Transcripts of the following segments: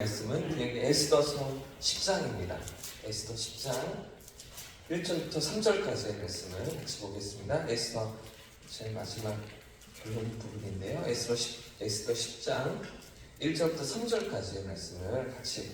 말씀은 에스더서 10장입니다. 에스더 10장 1절부터 3절까지의 말씀을 같이 보겠습니다. 에스더 제일 마지막 결론 부분인데요. 에스더 10장 1절부터 3절까지의 말씀을 같이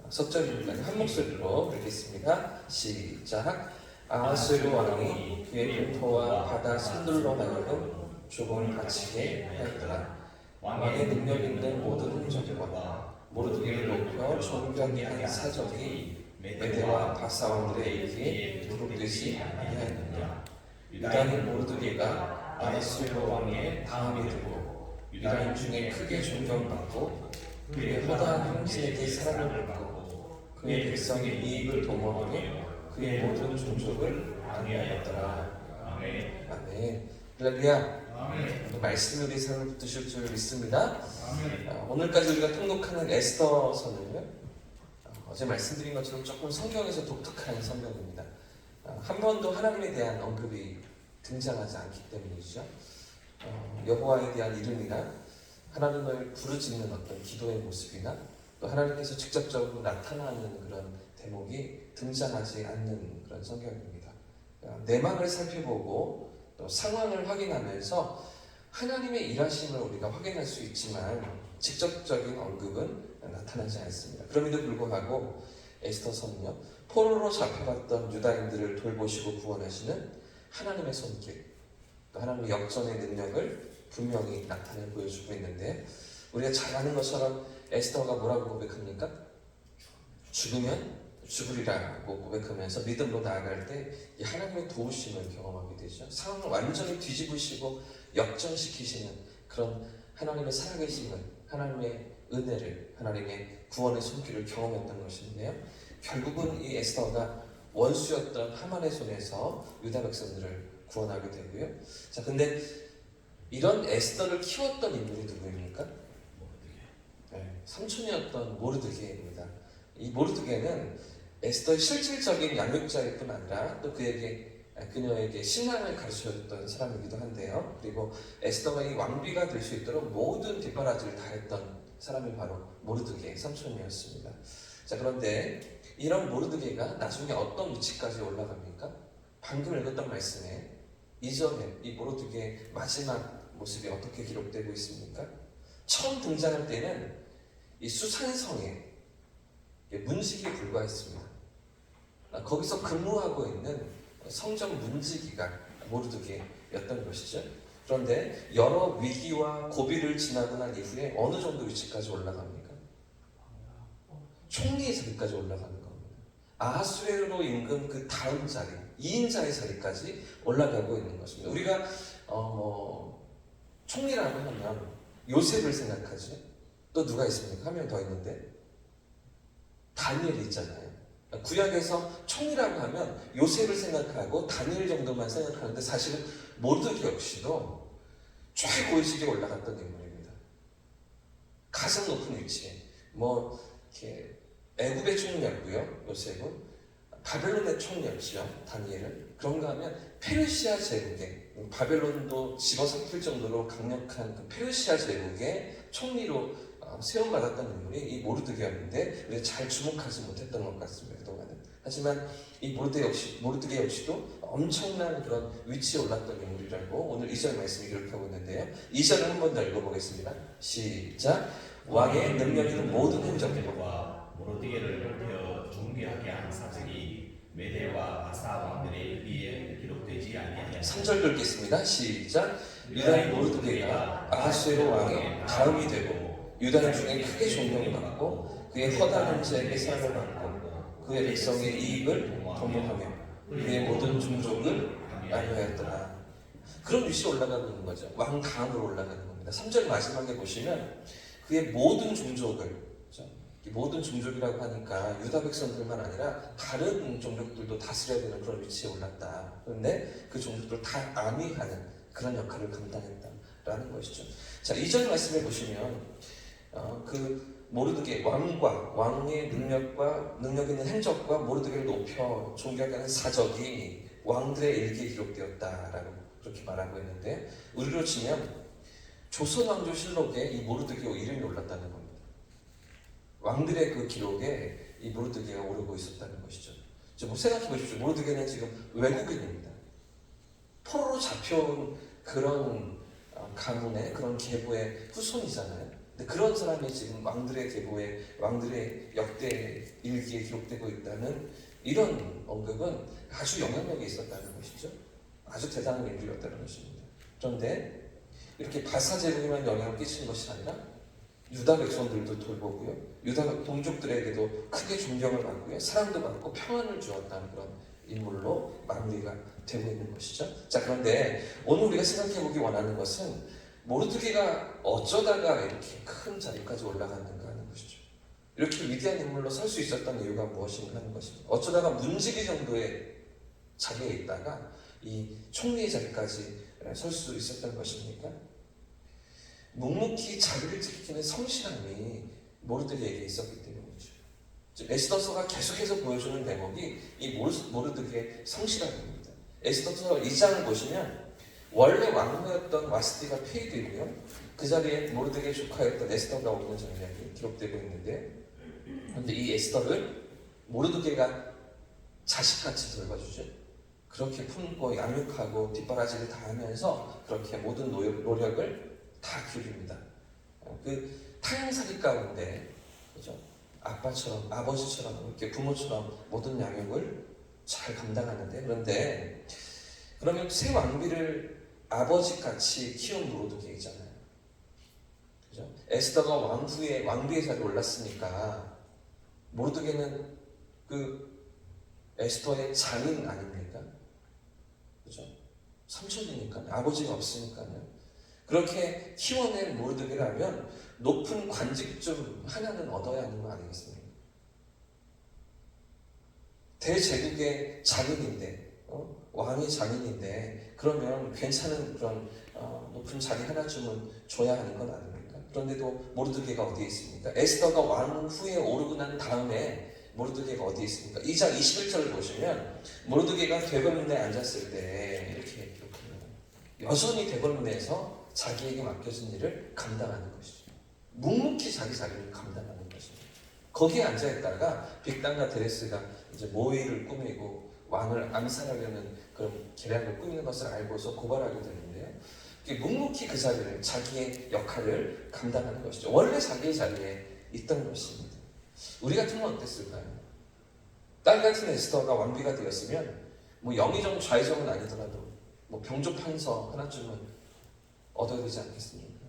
석절입니다. 한 목소리로 읽겠습니다. 시작. 아하스웨로 왕이 그의 본토와 바다 산들로 하여금 조공을 바치게 하였더라. 왕의 능력 있는 모든 흔적과 모르드게를 높여 존귀하게 한 사적이 메대와 바사 왕들의 일기에 기록되지 아니하였느냐. 유다인 모르드게가 아하스웨로 왕의 다음이 되고 유다인 중에 크게 존경받고 그의 허다한 형제에게 사랑을 받고 그의 백성의 이익을 도모하며 그의 모든 종족을 방해하였더라. 아멘. 아멘. 할렐루야. 말씀에 대해 사랑을 붙으실 줄 믿습니다. 오늘까지 우리가 통독하는 에스더서는요, 어제 말씀드린 것처럼 조금 성경에서 독특한 성경입니다. 한 번도 하나님에 대한 언급이 등장하지 않기 때문이죠. 여호와에 대한 이름이나 하나님을 부르짖는 어떤 기도의 모습이나 또 하나님께서 직접적으로 나타나는 그런 대목이 등장하지 않는 그런 성경입니다. 내막을 살펴보고 또 상황을 확인하면서 하나님의 일하심을 우리가 확인할 수 있지만 직접적인 언급은 나타나지 않습니다. 그럼에도 불구하고 에스더서는요, 포로로 잡혀갔던 유다인들을 돌보시고 구원하시는 하나님의 손길, 또 하나님의 역전의 능력을 분명히 나타내 보여주고 있는데, 우리가 잘 아는 것처럼 에스더가 뭐라고 고백합니까? 죽으면 죽으리라고 고백하면서 믿음으로 나아갈 때 이 하나님의 도우심을 경험하게 되죠. 상황을 완전히 뒤집으시고 역전시키시는 그런 하나님의 살아계심을, 하나님의 은혜를, 하나님의 구원의 손길을 경험했던 것인데요. 결국은 이 에스더가 원수였던 하만의 손에서 유다 백성들을 구원하게 되고요. 자, 근데 이런 에스더를 키웠던 인물이 누구입니까? 삼촌이었던 모르드게입니다. 이 모르드게는 에스더의 실질적인 양육자일 뿐 아니라 또 그녀에게 신앙을 가르쳐줬던 사람이기도 한데요. 그리고 에스더가 이 왕비가 될 수 있도록 모든 뒷바라지를 다 했던 사람이 바로 모르드게 삼촌이었습니다. 자, 그런데 이런 모르드게가 나중에 어떤 위치까지 올라갑니까? 방금 읽었던 말씀에 이전에 이 모르드게의 마지막 모습이 어떻게 기록되고 있습니까? 처음 등장할 때는 이 수산성에 문지기에 불과했습니다. 거기서 근무하고 있는 성전 문지기가 모르드게였던 것이죠. 그런데 여러 위기와 고비를 지나고 난 이후에 어느 정도 위치까지 올라갑니까? 총리의 자리까지 올라가는 겁니다. 아하스웨로 임금 그 다음 자리, 2인자의 자리까지 올라가고 있는 것입니다. 우리가 총리라고 하면 요셉을 생각하죠. 또 누가 있습니까? 한 명 더 있는데 다니엘이 있잖아요. 구약에서 총이라고 하면 요셉을 생각하고 다니엘 정도만 생각하는데 사실은 모르드게 역시도 최고위직에 올라갔던 인물입니다. 가장 높은 위치에 이렇게 애굽의 총리였고요. 요셉은 바벨론의 총리였죠. 다니엘은 그런가 하면 페르시아 제국의, 바벨론도 집어삼킬 정도로 강력한 그 페르시아 제국의 총리로 세움받았던 인물이 이 모르드게였는데 우리가 잘 주목하지 못했던 것 같습니다. 그동안은. 하지만 이 모르드게 역시도 엄청난 그런 위치에 올랐던 인물이라고 오늘 2절 말씀이 기록하고 있는데요. 2절을 한 번 더 읽어보겠습니다. 시작. 왕의 능력 있는 모든 흔적과 모르드게를 높여 존귀하게 한 사적이 메대와 바사 왕들의 일기에 기록되지 아니하였다. 3절 읽겠습니다. 시작. 유다인 모르드게가 아하스웨로 왕의 다음이 되고 유다인 중에 크게 존경받고 그의 허다한 형제에게 사랑을 받고 그의 백성의 이익을 도모하며 그의 모든 종족을 안위하였더라. 그런 위치에 올라가고 있는 거죠. 왕 다음으로 올라가는 겁니다. 3절 마지막에 보시면 그의 모든 종족을, 모든 종족이라고 하니까 유다 백성들만 아니라 다른 종족들도 다스려야 되는 그런 위치에 올랐다. 그런데 그 종족들을 다 안위하는 그런 역할을 감당했다라는 것이죠. 자, 2절 말씀해 보시면 그 모르드게 왕의 능력 있는 행적과 모르드게를 높여 존귀하게 하는 사적이 왕들의 일기에 기록되었다라고 그렇게 말하고 있는데, 우리로 치면 조선왕조실록에 이 모르드게 이름이 올랐다는 겁니다. 왕들의 그 기록에 이 모르드게가 오르고 있었다는 것이죠. 뭐 생각해 보십시오. 모르드게는 지금 외국인입니다. 포로로 잡혀온 그런 가문의 그런 계보의 후손이잖아요. 근데 그런 사람이 지금 왕들의 계보에 왕들의 역대 일기에 기록되고 있다는 이런 언급은 아주 영향력이 있었다는 것이죠. 아주 대단한 인물이었다는 것입니다. 그런데 이렇게 바사 제국에만 영향을 끼치는 것이 아니라 유다 백성들도 돌보고요. 유다 동족들에게도 크게 존경을 받고요. 사랑도 받고 평안을 주었다는 그런 인물로 마무리가 되고 있는 것이죠. 자, 그런데 오늘 우리가 생각해보기 원하는 것은 모르드게가 어쩌다가 이렇게 큰 자리까지 올라갔는가 하는 것이죠. 이렇게 위대한 인물로 설 수 있었던 이유가 무엇인가 하는 것입니다. 어쩌다가 문지기 정도의 자리에 있다가 이 총리의 자리까지 설 수 있었던 것입니까? 묵묵히 자리를 지키는 성실함이 모르드게에게 있었기 때문이죠. 에스더서가 계속해서 보여주는 대목이 이 모르드게의 성실함입니다. 에스더서 2장을 보시면 원래 왕후였던 와스티가 폐위되고요. 그 자리에 모르드게의 조카였던 에스더가 오는 장면이 기록되고 있는데, 그런데 이 에스더를 모르드게가 자식같이 돌봐주죠. 그렇게 품고 양육하고 뒷바라지를 다 하면서 그렇게 모든 노력을 다 기울입니다. 그 타향살이 가운데, 그죠? 아빠처럼, 아버지처럼, 이렇게 부모처럼 모든 양육을 잘 감당하는데, 그런데 그러면 새 왕비를 아버지같이 키운 모르드게이잖아요. 그죠? 에스더가 왕비의 자리에 올랐으니까 모르드게는 그 에스더의 장인 아닙니까? 그죠? 삼촌이니까요. 아버지가 없으니까요. 그렇게 키워낸 모르드게라면 높은 관직 좀 하나는 얻어야 하는 거 아니겠습니까? 대제국의 장인인데, 왕의 장인인데, 그러면 괜찮은 그런 높은 자리 하나쯤은 줘야 하는 건 아닙니까? 그런데도 모르드게가 어디에 있습니까? 에스더가 왕 후에 오르고 난 다음에 모르드게가 어디에 있습니까? 2장 21절을 보시면 모르드게가 대궐문에 앉았을 때 이렇게 여전히 대궐문에서 자기에게 맡겨진 일을 감당하는 것이죠. 묵묵히 자기 자리를 감당하는 것입니다. 거기에 앉아있다가 빅단과 드레스가 이제 모의를 꾸미고 왕을 암살하려는 그런 계략을 꾸미는 것을 알고서 고발하게 되는데요. 묵묵히 그 자리를, 자기의 역할을 감당하는 것이죠. 원래 자기의 자리에 있던 것입니다. 우리 같으면 어땠을까요? 딸 같은 에스더가 왕비가 되었으면 뭐 영의정 좌의정은 아니더라도 뭐 병조 판서 하나쯤은 얻어야 되지 않겠습니까?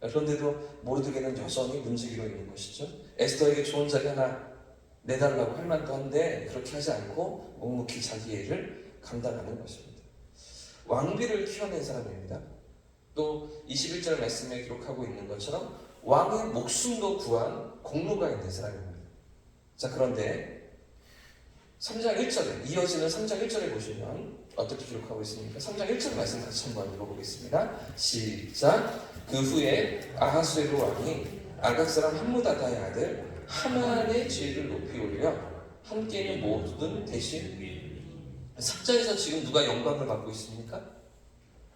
그런데도 모르드게는 여전히 문지기로 있는 것이죠. 에스더에게 좋은 자리 하나 내달라고 할 만도 한데 그렇게 하지 않고 묵묵히 자기의 일을 감당하는 것입니다. 왕비를 키워낸 사람입니다. 또 21절 말씀에 기록하고 있는 것처럼 왕의 목숨도 구한 공로가 있는 사람입니다. 자, 그런데 3장 1절에 이어지는 3장 1절에 보시면 어떻게 기록하고 있습니까? 3장 1절 말씀 같이 한번 읽어보겠습니다. 시작. 그 후에 아하수에로 왕이 아각 사람 함무다다의 아들 하만의 지위를 높이 올려 함께 있는 모든 대신 3장에서 지금 누가 영광을 받고 있습니까?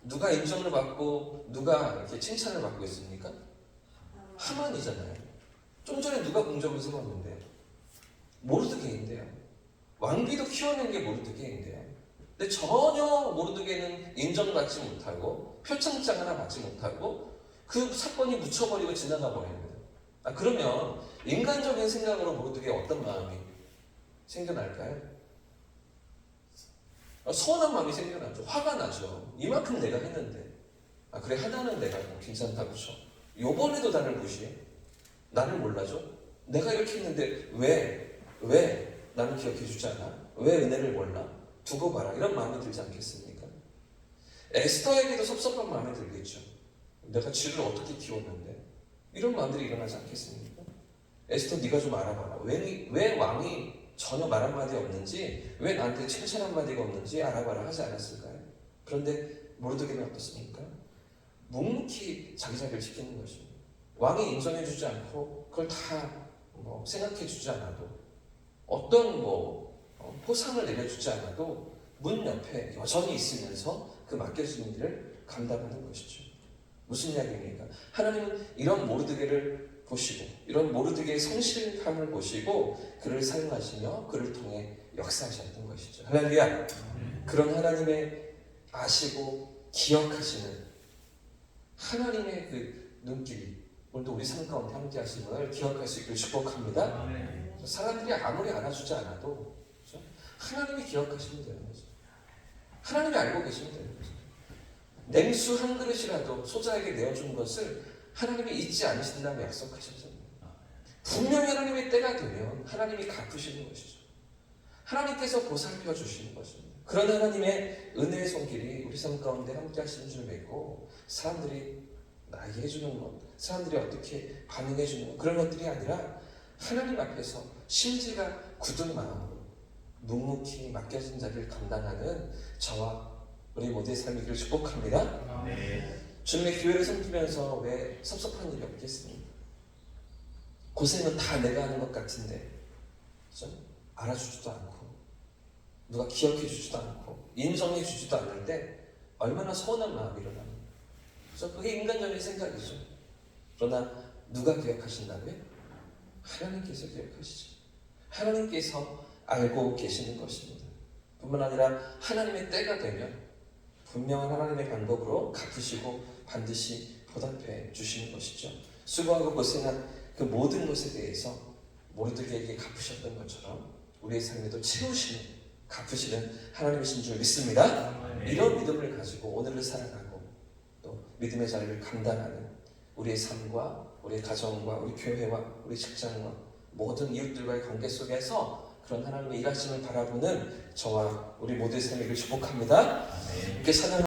누가 인정을 받고 누가 이렇게 칭찬을 받고 있습니까? 하만이잖아요. 좀 전에 누가 공적을 세웠는데 모르드게인데요. 왕비도 키워낸 게 모르드게인데요. 근데 전혀 모르드게는 인정받지 못하고 표창장 하나 받지 못하고 그 사건이 묻혀버리고 지나가 버립니다. 그러면 인간적인 생각으로 모르드게 어떤 마음이 생겨날까요? 서운한 마음이 생겨나죠. 화가 나죠. 이만큼 내가 했는데 그래 하나는 내가 괜찮다고 쳐. 요번에도 나를 무시해? 나를 몰라줘? 내가 이렇게 했는데 왜 나는 기억해 주지 않아? 왜 은혜를 몰라? 두고 봐라. 이런 마음이 들지 않겠습니까? 에스더에게도 섭섭한 마음이 들겠죠. 내가 쥐를 어떻게 키웠는데? 이런 마음들이 일어나지 않겠습니까? 에스더 네가 좀 알아봐라. 왜 왕이 전혀 말 한마디 없는지, 왜 나한테 칭찬 한마디가 없는지 알아봐라 하지 않았을까요? 그런데 모르드게는 어떻습니까? 묵묵히 자기 자리를 지키는 것입니다. 왕이 인정해주지 않고 그걸 다 생각해주지 않아도 어떤 포상을 내려주지 않아도 문 옆에 여전히 있으면서 그 맡겨진 일을 감당하는 것이죠. 무슨 이야기입니까? 하나님은 이런 모르드게를 보시고 이런 모르드게의 성실함을 보시고 그를 사용하시며 그를 통해 역사하셨던 것이죠. 할렐루야. 그런 하나님의 아시고 기억하시는 하나님의 그 눈길이 오늘도 우리 삶 가운데 함께 하심을 기억할 수 있기를 축복합니다. 사람들이 아무리 알아주지 않아도 그렇죠? 하나님이 기억하시면 되는 거죠. 하나님이 알고 계시면 되는 거죠. 냉수 한 그릇이라도 소자에게 내어준 것을 하나님이 잊지 않으신다고 약속하셨잖아요. 분명히 하나님의 때가 되면 하나님이 갚으시는 것이죠. 하나님께서 보살펴 주시는 것입니다. 그런 하나님의 은혜의 손길이 우리 삶 가운데 함께 하시는 줄 믿고 사람들이 나에게 해주는 것, 사람들이 어떻게 반응해 주는 것 그런 것들이 아니라 하나님 앞에서 심지가 굳은 마음으로 묵묵히 맡겨진 자리를 감당하는 저와 우리 모두의 삶이기를 축복합니다. 주님의 교회를 섬기면서 왜 섭섭한 일이 없겠습니까? 고생은 다 내가 하는 것 같은데 그렇죠? 알아주지도 않고 누가 기억해 주지도 않고 인정해 주지도 않을 때 얼마나 서운한 마음이 일어납니까? 그래서 그게 인간적인 생각이죠. 그러나 누가 기억하신다고요? 하나님께서 기억하시죠. 하나님께서 알고 계시는 것입니다. 뿐만 아니라 하나님의 때가 되면 분명한 하나님의 방법으로 갚으시고 반드시 보답해 주시는 것이죠. 수고하고 고생한 그 모든 것에 대해서 모르드게에게 갚으셨던 것처럼 우리의 삶에도 채우시는 갚으시는 하나님이신 줄 믿습니다. 이런 믿음을 가지고 오늘을 살아가고 또 믿음의 자리를 감당하는 우리의 삶과 우리의 가정과 우리 교회와 우리 직장과 모든 이웃들과의 관계 속에서 그런 하나님의 일하심을 바라보는 저와 우리 모두의 삶이길 축복합니다. 이렇게 사는